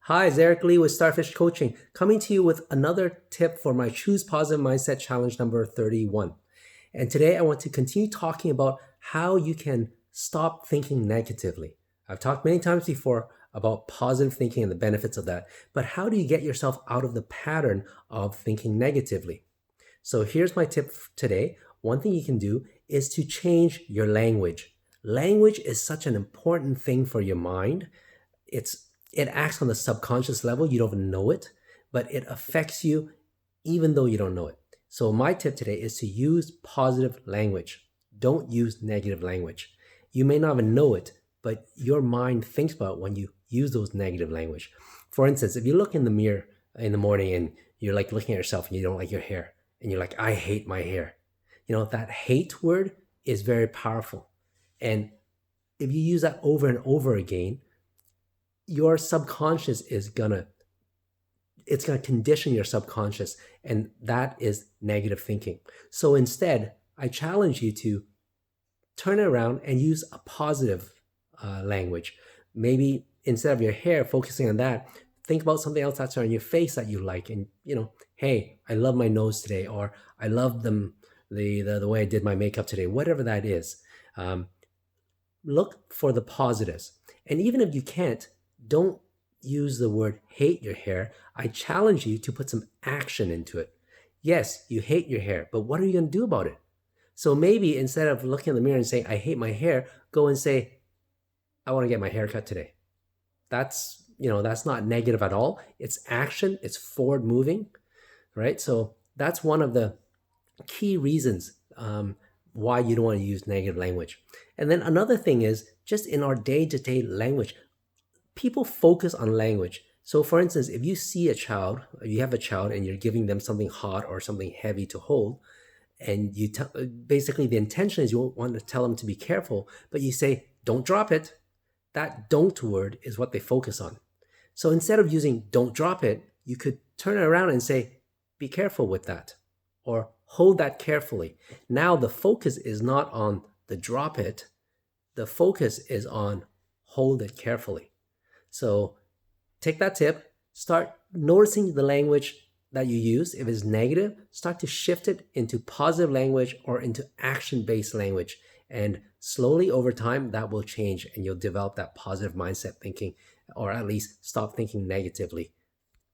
Hi, it's Eric Lee with Starfish Coaching, coming to you with another tip for my Choose Positive Mindset Challenge number 31. And today I want to continue talking about how you can stop thinking negatively. I've talked many times before about positive thinking and the benefits of that, but how do you get yourself out of the pattern of thinking negatively? So here's my tip today. One thing you can do is to change your language. Language is such an important thing for your mind. It acts on the subconscious level. You don't even know it, but it affects you even though you don't know it. So my tip today is to use positive language. Don't use negative language. You may not even know it, but your mind thinks about it when you use those negative language. For instance, if you look in the mirror in the morning and you're like looking at yourself and you don't like your hair and you're like, I hate my hair. That hate word is very powerful. And if you use that over and over again, your subconscious is gonna condition your subconscious, and that is negative thinking. So instead, I challenge you to turn it around and use a positive language. Maybe instead of your hair, focusing on that, think about something else that's on your face that you like, and hey, I love my nose today, or I love the way I did my makeup today, whatever that is. Look for the positives, and even if you can't, don't use the word hate your hair. I challenge you to put some action into it. Yes, you hate your hair, but what are you going to do about it? So maybe instead of looking in the mirror and saying, I hate my hair, go and say, I want to get my hair cut today. That's not negative at all. It's action. It's forward moving, right? So that's one of the key reasons why you don't want to use negative language. And then another thing is just in our day-to-day language, people focus on language. So for instance, if you see a child, you have a child and you're giving them something hot or something heavy to hold, and basically the intention is you want to tell them to be careful, but you say, don't drop it. That don't word is what they focus on. So instead of using don't drop it, you could turn it around and say, be careful with that, or hold that carefully. Now the focus is not on the drop it. The focus is on hold it carefully. So take that tip, start noticing the language that you use. If it's negative, start to shift it into positive language or into action-based language. And slowly over time, that will change and you'll develop that positive mindset thinking, or at least stop thinking negatively.